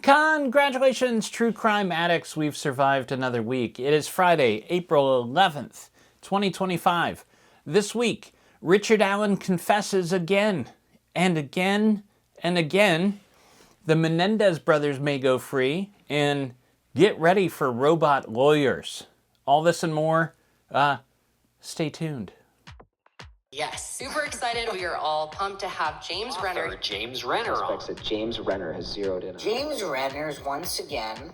Congratulations, true crime addicts. We've survived another week. It is Friday, April 11th, 2025. This week, Richard Allen confesses again and again and again. The Menendez brothers may go free, and get ready for robot lawyers. All this and more. Stay tuned. Yes, super excited. We are all pumped to have James Renner. James Renner on. That James Renner has zeroed in on. James Renner once again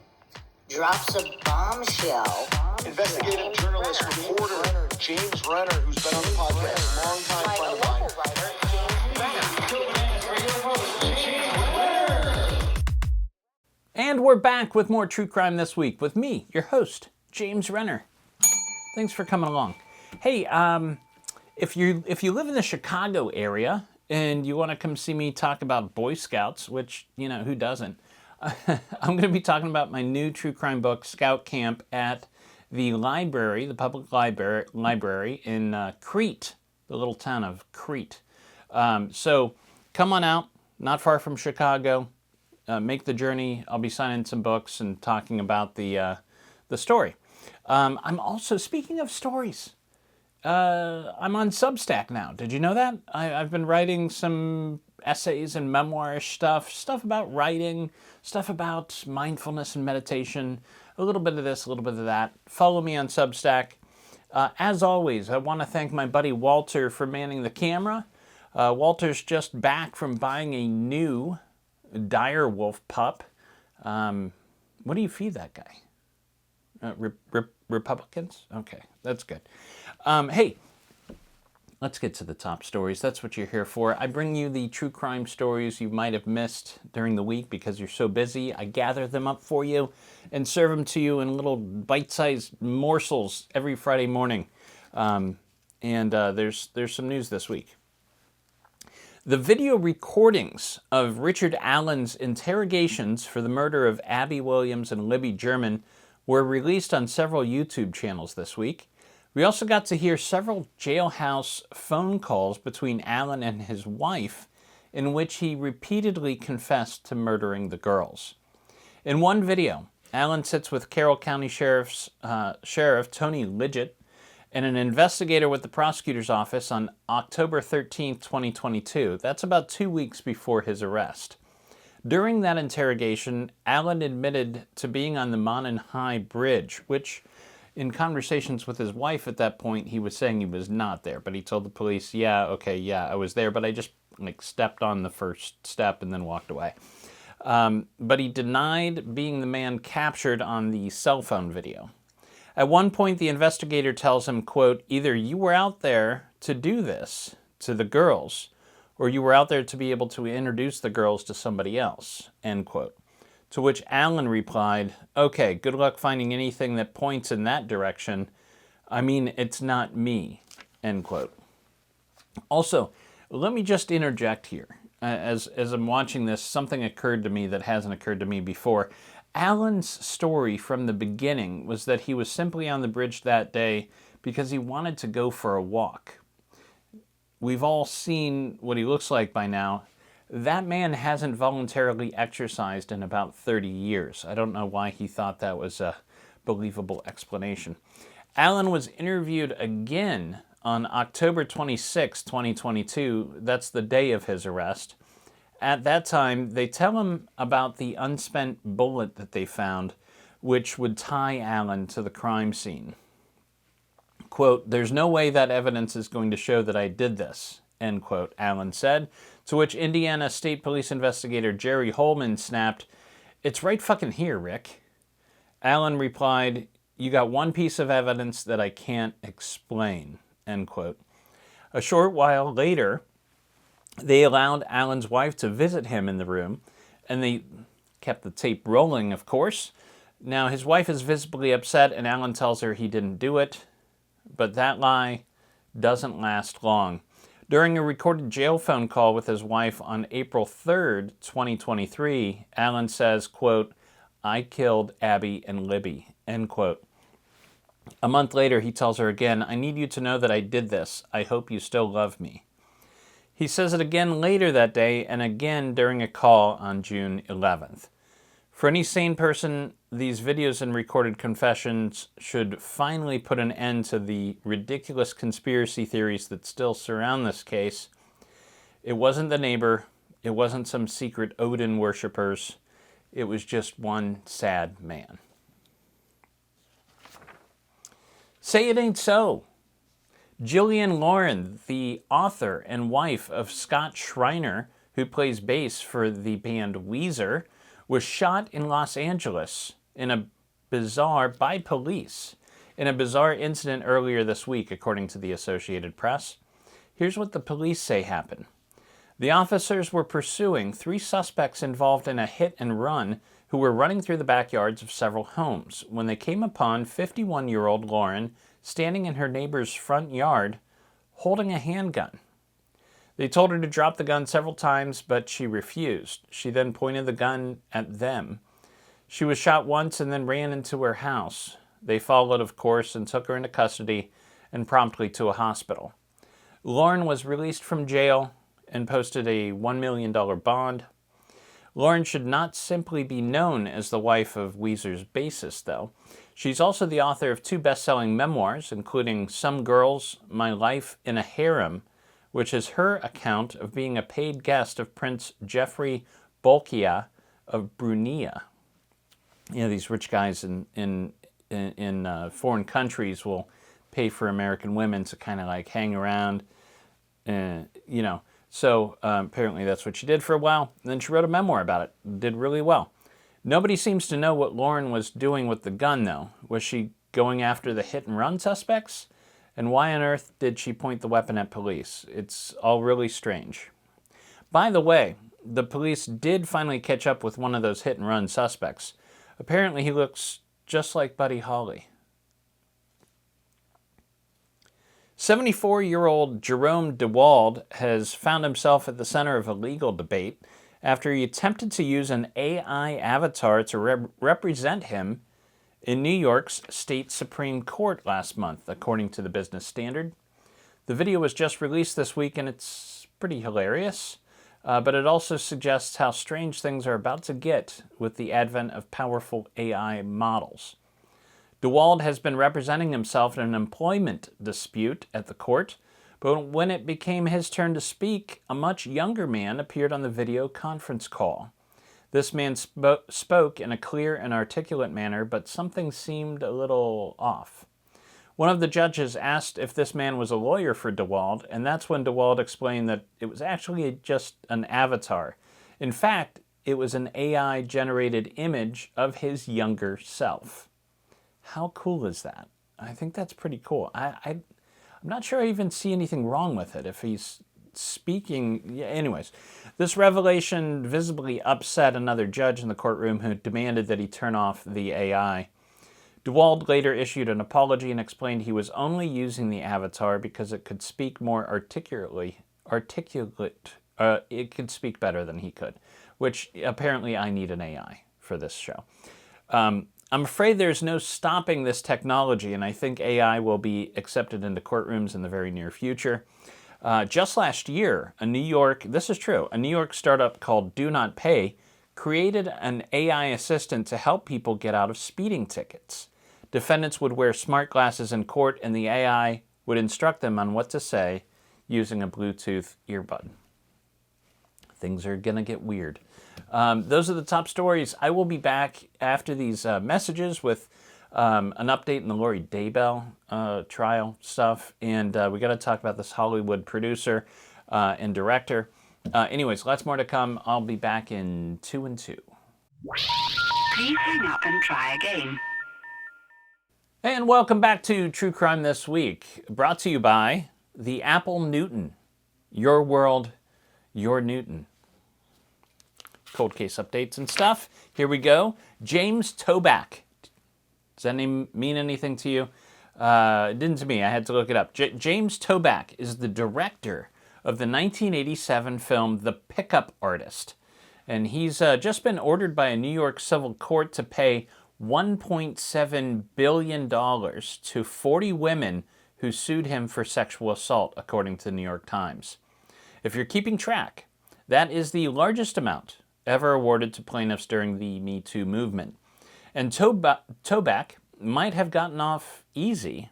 drops a bombshell. Investigative journalist, reporter, James Renner, who's been on the podcast, longtime friend of mine. And we're back with more true crime this week with me, your host, James Renner. Thanks for coming along. Hey, if you live in the Chicago area and you want to come see me talk about Boy Scouts, which, you know, who doesn't? I'm going to be talking about my new true crime book, Scout Camp, at the library, the public library in Crete, the little town of Crete. So come on out, not far from Chicago. Make the journey. I'll be signing some books and talking about the story. I'm also, speaking of stories, I'm on Substack now. Did you know that? I've been writing some essays and memoirish stuff about writing, stuff about mindfulness and meditation, a little bit of this, a little bit of that. Follow me on Substack. As always, I want to thank my buddy Walter for manning the camera. Walter's just back from buying a new dire wolf pup. What do you feed that guy? Republicans? Okay, that's good. Hey, let's get to the top stories. That's what you're here for. I bring you the true crime stories you might have missed during the week because you're so busy. I gather them up for you and serve them to you in little bite-sized morsels every Friday morning. There's some news this week. The video recordings of Richard Allen's interrogations for the murder of Abby Williams and Libby German were released on several YouTube channels this week. We also got to hear several jailhouse phone calls between Allen and his wife in which he repeatedly confessed to murdering the girls. In one video, Allen sits with Carroll County Sheriff Tony Lidgett and an investigator with the prosecutor's office on October 13, 2022. That's about 2 weeks before his arrest. During that interrogation, Allen admitted to being on the Monon High Bridge, which, in conversations with his wife at that point, he was saying he was not there. But he told the police, I was there, but I just stepped on the first step and then walked away. But he denied being the man captured on the cell phone video. At one point, the investigator tells him, quote, either you were out there to do this to the girls, or you were out there to be able to introduce the girls to somebody else, end quote. To which Allen replied, okay, good luck finding anything that points in that direction. I mean, it's not me, end quote. Also, let me just interject here. As I'm watching this, something occurred to me that hasn't occurred to me before. Allen's story from the beginning was that he was simply on the bridge that day because he wanted to go for a walk. We've all seen what he looks like by now. That man hasn't voluntarily exercised in about 30 years. I don't know why he thought that was a believable explanation. Allen was interviewed again on October 26, 2022. That's the day of his arrest. At that time, they tell him about the unspent bullet that they found, which would tie Allen to the crime scene. Quote, there's no way that evidence is going to show that I did this, end quote, Allen said, to which Indiana State Police investigator Jerry Holman snapped, it's right fucking here, Rick. Allen replied, you got one piece of evidence that I can't explain, end quote. A short while later, they allowed Allen's wife to visit him in the room, and they kept the tape rolling, of course. Now, his wife is visibly upset, and Allen tells her he didn't do it. But that lie doesn't last long. During a recorded jail phone call with his wife on April 3rd, 2023, Allen says, quote, I killed Abby and Libby, end quote. A month later, he tells her again, I need you to know that I did this. I hope you still love me. He says it again later that day and again during a call on June 11th. For any sane person, these videos and recorded confessions should finally put an end to the ridiculous conspiracy theories that still surround this case. It wasn't the neighbor. It wasn't some secret Odin worshippers. It was just one sad man. Say it ain't so. Jillian Lauren, the author and wife of Scott Schreiner, who plays bass for the band Weezer, was shot in Los Angeles by police in a bizarre incident earlier this week, according to the Associated Press. Here's what the police say happened. The officers were pursuing 3 suspects involved in a hit and run who were running through the backyards of several homes when they came upon 51-year-old Lauren standing in her neighbor's front yard holding a handgun. They told her to drop the gun several times, but she refused. She then pointed the gun at them. She was shot once and then ran into her house. They followed, of course, and took her into custody and promptly to a hospital. Lauren was released from jail and posted a $1 million bond. Lauren should not simply be known as the wife of Weezer's bassist, though. She's also the author of 2 best-selling memoirs, including Some Girls, My Life in a Harem, which is her account of being a paid guest of Prince Jeffrey Bolkiah of Brunei. You know, these rich guys in foreign countries will pay for American women to kind of like hang around, you know. So apparently that's what she did for a while. And then she wrote a memoir about it. Did really well. Nobody seems to know what Lauren was doing with the gun, though. Was she going after the hit-and-run suspects? And why on earth did she point the weapon at police? It's all really strange. By the way, the police did finally catch up with one of those hit-and-run suspects. Apparently he looks just like Buddy Holly. 74-year-old Jerome DeWald has found himself at the center of a legal debate after he attempted to use an AI avatar to represent him in New York's state Supreme Court last month, according to the Business Standard. The video was just released this week, and it's pretty hilarious, but it also suggests how strange things are about to get with the advent of powerful AI models. DeWald has been representing himself in an employment dispute at the court, but when it became his turn to speak, a much younger man appeared on the video conference call. This man spoke in a clear and articulate manner, but something seemed a little off. One of the judges asked if this man was a lawyer for DeWald, and that's when DeWald explained that it was actually just an avatar. In fact, it was an AI-generated image of his younger self. How cool is that? I think that's pretty cool. I'm not sure I even see anything wrong with it if he's speaking. Yeah, anyways, this revelation visibly upset another judge in the courtroom who demanded that he turn off the AI. DeWald later issued an apology and explained he was only using the avatar because it could speak more articulate. It could speak better than he could, which apparently I need an AI for this show. I'm afraid there's no stopping this technology, and I think AI will be accepted into courtrooms in the very near future. Just last year, a New York startup called Do Not Pay created an AI assistant to help people get out of speeding tickets. Defendants would wear smart glasses in court, and the AI would instruct them on what to say using a Bluetooth earbud. Things are going to get weird. Those are the top stories. I will be back after these messages with an update on the Lori Daybell trial stuff, and we got to talk about this Hollywood producer and director. Anyways, lots more to come. I'll be back in 2 and 2. Please hang up and try again. And welcome back to True Crime This Week, brought to you by the Apple Newton. Your world, your Newton. Cold case updates and stuff. Here we go. James Toback. Does that name mean anything to you? It didn't to me. I had to look it up. James Toback is the director of the 1987 film The Pickup Artist. And he's just been ordered by a New York civil court to pay $1.7 billion to 40 women who sued him for sexual assault, according to the New York Times. If you're keeping track, that is the largest amount ever awarded to plaintiffs during the Me Too movement. And Toback might have gotten off easy.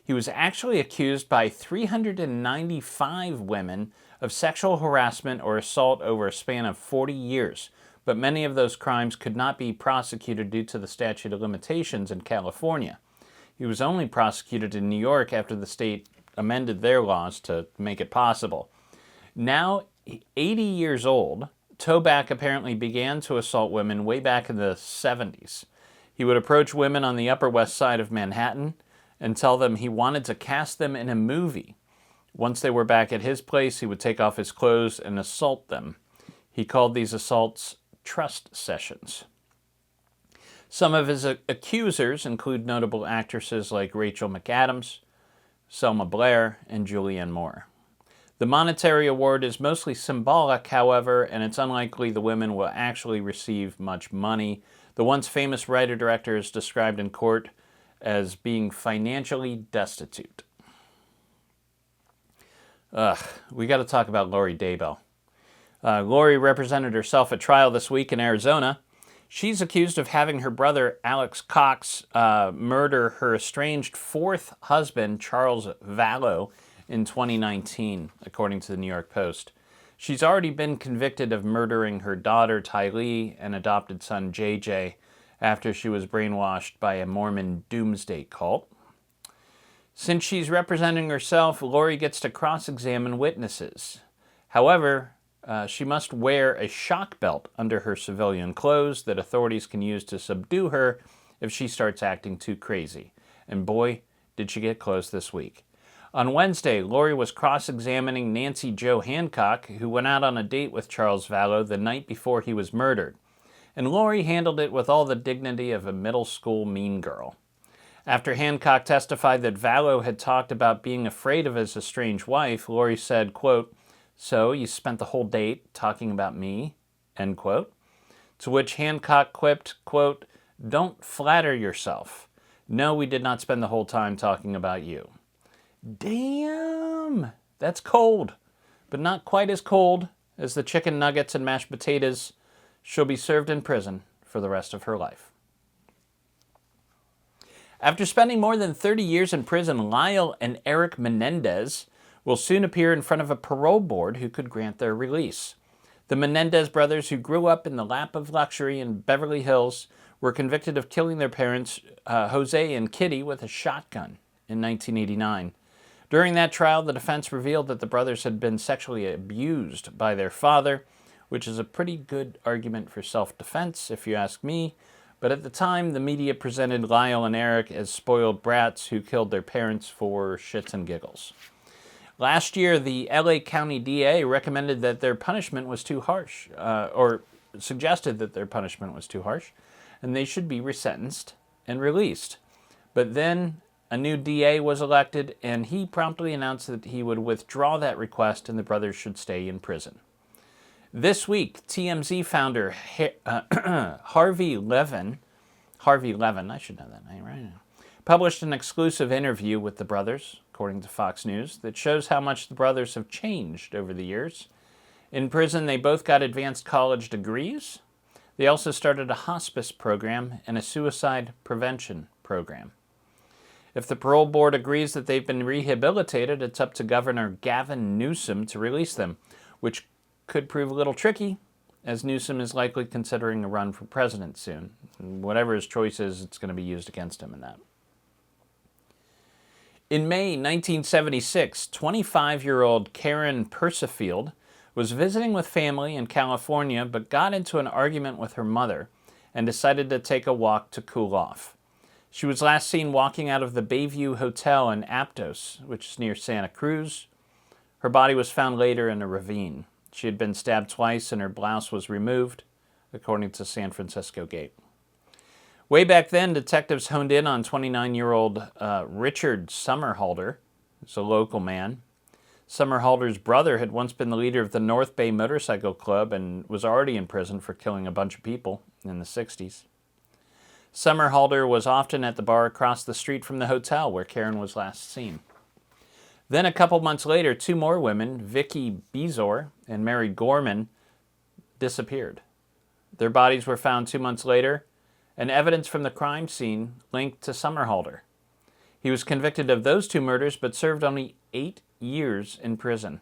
He was actually accused by 395 women of sexual harassment or assault over a span of 40 years, but many of those crimes could not be prosecuted due to the statute of limitations in California. He was only prosecuted in New York after the state amended their laws to make it possible. Now 80 years old, Toback apparently began to assault women way back in the 70s. He would approach women on the Upper West Side of Manhattan and tell them he wanted to cast them in a movie. Once they were back at his place, he would take off his clothes and assault them. He called these assaults trust sessions. Some of his accusers include notable actresses like Rachel McAdams, Selma Blair, and Julianne Moore. The monetary award is mostly symbolic, however, and it's unlikely the women will actually receive much money. The once famous writer-director is described in court as being financially destitute. We got to talk about Lori Daybell. Lori represented herself at trial this week in Arizona. She's accused of having her brother, Alex Cox, murder her estranged fourth husband, Charles Vallow, in 2019, according to the New York Post. She's already been convicted of murdering her daughter, Tylee, and adopted son, JJ, after she was brainwashed by a Mormon doomsday cult. Since she's representing herself, Lori gets to cross-examine witnesses. However, she must wear a shock belt under her civilian clothes that authorities can use to subdue her if she starts acting too crazy. And boy, did she get close this week. On Wednesday, Lori was cross-examining Nancy Jo Hancock, who went out on a date with Charles Vallow the night before he was murdered. And Lori handled it with all the dignity of a middle school mean girl. After Hancock testified that Vallow had talked about being afraid of his estranged wife, Lori said, quote, "So you spent the whole date talking about me?" End quote. To which Hancock quipped, quote, "Don't flatter yourself. No, we did not spend the whole time talking about you." Damn! That's cold, but not quite as cold as the chicken nuggets and mashed potatoes she'll be served in prison for the rest of her life. After spending more than 30 years in prison, Lyle and Eric Menendez will soon appear in front of a parole board who could grant their release. The Menendez brothers, who grew up in the lap of luxury in Beverly Hills, were convicted of killing their parents, Jose and Kitty, with a shotgun in 1989. During that trial, the defense revealed that the brothers had been sexually abused by their father, which is a pretty good argument for self-defense, if you ask me. But at the time, the media presented Lyle and Eric as spoiled brats who killed their parents for shits and giggles. Last year, the LA County DA recommended that their punishment was too harsh, or suggested that their punishment was too harsh, and they should be resentenced and released. But then a new DA was elected, and he promptly announced that he would withdraw that request and the brothers should stay in prison. This week, TMZ founder Harvey Levin, I should know that name right now, published an exclusive interview with the brothers, according to Fox News, that shows how much the brothers have changed over the years. In prison, they both got advanced college degrees. They also started a hospice program and a suicide prevention program. If the parole board agrees that they've been rehabilitated, it's up to Governor Gavin Newsom to release them, which could prove a little tricky, as Newsom is likely considering a run for president soon. And whatever his choice is, it's going to be used against him in that. In May 1976, 25-year-old Karen Persifield was visiting with family in California, but got into an argument with her mother and decided to take a walk to cool off. She was last seen walking out of the Bayview Hotel in Aptos, which is near Santa Cruz. Her body was found later in a ravine. She had been stabbed twice and her blouse was removed, according to San Francisco Gate. Way back then, detectives honed in on 29-year-old Richard Somerhalder, who's a local man. Somerhalder's brother had once been the leader of the North Bay Motorcycle Club and was already in prison for killing a bunch of people in the 60s. Somerhalder was often at the bar across the street from the hotel where Karen was last seen. Then a couple months later, two more women, Vicky Bezor and Mary Gorman, disappeared. Their bodies were found 2 months later, and evidence from the crime scene linked to Somerhalder. He was convicted of those 2 murders, but served only 8 years in prison.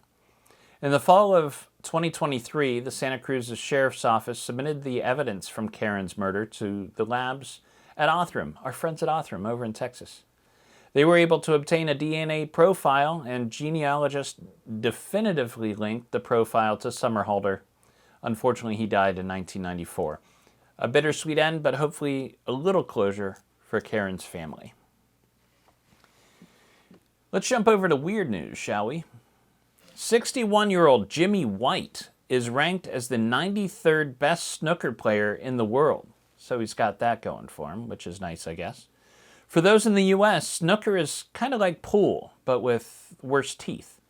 In the fall of 2023, the Santa Cruz Sheriff's Office submitted the evidence from Karen's murder to the labs at Othram, our friends at Othram over in Texas. They were able to obtain a DNA profile, and genealogists definitively linked the profile to Somerhalder. Unfortunately, he died in 1994. A bittersweet end, but hopefully a little closure for Karen's family. Let's jump over to weird news, shall we? 61-year-old Jimmy White is ranked as the 93rd best snooker player in the world. So he's got that going for him, which is nice, I guess. For those in the U.S., snooker is kind of like pool, but with worse teeth.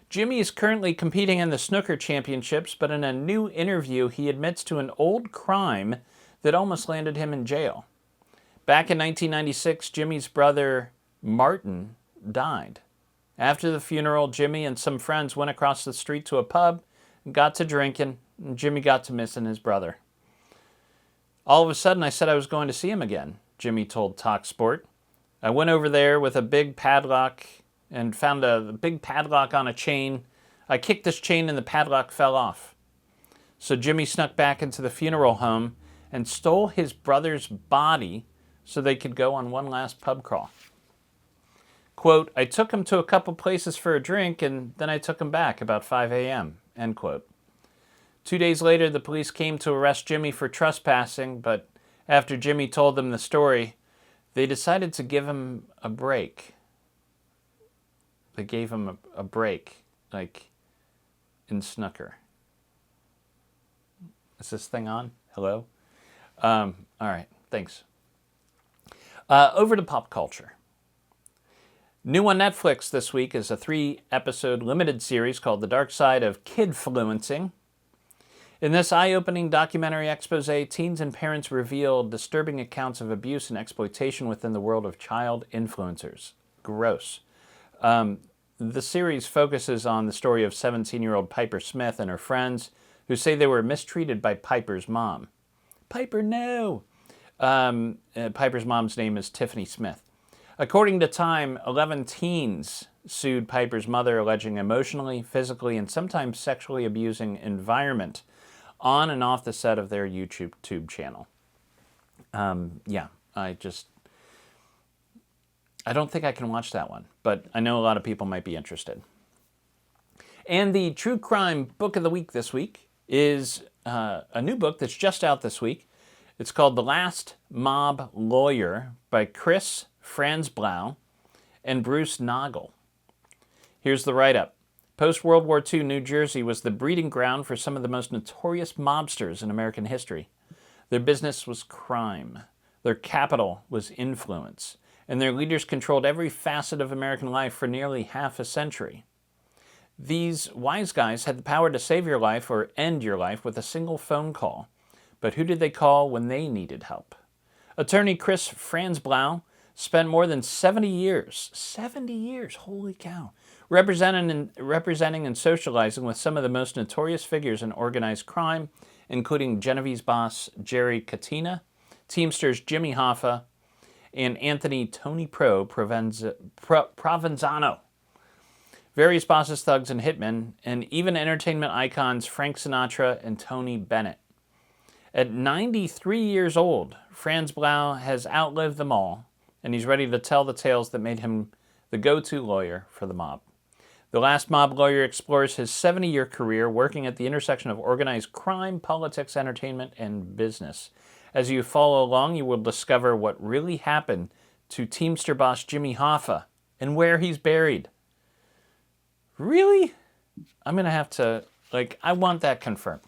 Jimmy is currently competing in the snooker championships, but in a new interview, he admits to an old crime that almost landed him in jail. Back in 1996, Jimmy's brother, Martin, died. After the funeral, Jimmy and some friends went across the street to a pub, got to drinking, and Jimmy got to missing his brother. All of a sudden, I said I was going to see him again, Jimmy told TalkSport. I went over there with a big padlock and found a big padlock on a chain. I kicked this chain and the padlock fell off. So Jimmy snuck back into the funeral home and stole his brother's body so they could go on one last pub crawl. Quote, I took him to a couple places for a drink and then I took him back about 5 a.m., end quote. 2 days later, the police came to arrest Jimmy for trespassing, but after Jimmy told them the story, they decided to give him a break. They gave him a break, like in snooker. Is this thing on? Hello? All right, thanks. Over to pop culture. New on Netflix this week is a 3-episode limited series called The Dark Side of Kidfluencing. In this eye-opening documentary expose, teens and parents reveal disturbing accounts of abuse and exploitation within the world of child influencers. Gross. The series focuses on the story of 17-year-old Piper Smith and her friends who say they were mistreated by Piper's mom. Piper, no! Piper's mom's name is Tiffany Smith. According to Time, 11 teens sued Piper's mother, alleging emotionally, physically, and sometimes sexually abusing environment on and off the set of their YouTube channel. I don't think I can watch that one, but I know a lot of people might be interested. And the true crime book of the week this week is a new book that's just out this week. It's called The Last Mob Lawyer by Chris Franzblau and Bruce Nagel. Here's the write-up. Post-World War II, New Jersey was the breeding ground for some of the most notorious mobsters in American history. Their business was crime. Their capital was influence. And their leaders controlled every facet of American life for nearly half a century. These wise guys had the power to save your life or end your life with a single phone call. But who did they call when they needed help? Attorney Chris Franzblau spent more than 70 years, holy cow, representing and socializing with some of the most notorious figures in organized crime, including Genevieve's boss Jerry Katina, Teamsters Jimmy Hoffa, and Anthony Tony Provenzano. Various bosses, thugs, and hitmen, and even entertainment icons Frank Sinatra and Tony Bennett. At 93 years old, Franzblau has outlived them all, and he's ready to tell the tales that made him the go-to lawyer for the mob. The Last Mob Lawyer explores his 70-year career working at the intersection of organized crime, politics, entertainment, and business. As you follow along, you will discover what really happened to Teamster boss Jimmy Hoffa and where he's buried. Really? I'm going to have to, I want that confirmed.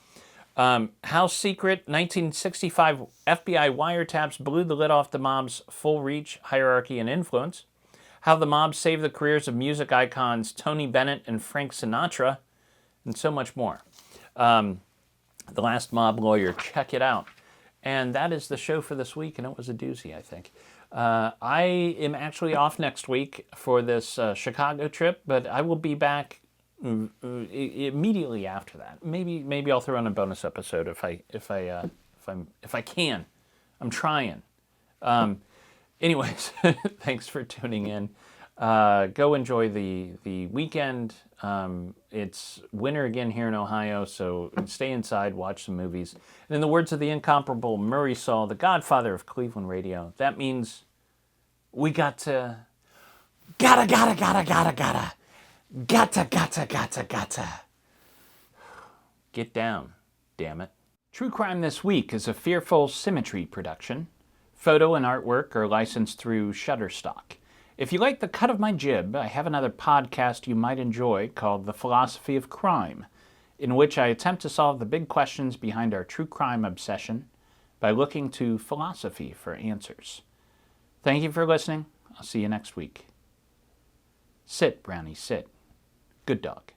How secret 1965 FBI wiretaps blew the lid off the mob's full reach, hierarchy, and influence. How the mob saved the careers of music icons Tony Bennett and Frank Sinatra, and so much more. The Last Mob Lawyer, check it out. And that is the show for this week, and it was a doozy, I think. I am actually off next week for this Chicago trip, but I will be back immediately after that. Maybe I'll throw in a bonus episode if I if I can. I'm trying. Anyways, thanks for tuning in. Go enjoy the weekend. It's winter again here in Ohio, so stay inside, watch some movies. And in the words of the incomparable Murray Saul, the godfather of Cleveland radio, that means we gotta get down, damn it. True Crime This Week is a Fearful Symmetry production. Photo and artwork are licensed through Shutterstock. If you like the cut of my jib, I have another podcast you might enjoy called The Philosophy of Crime, in which I attempt to solve the big questions behind our true crime obsession by looking to philosophy for answers. Thank you for listening. I'll see you next week. Sit, Brownie, sit. Good dog.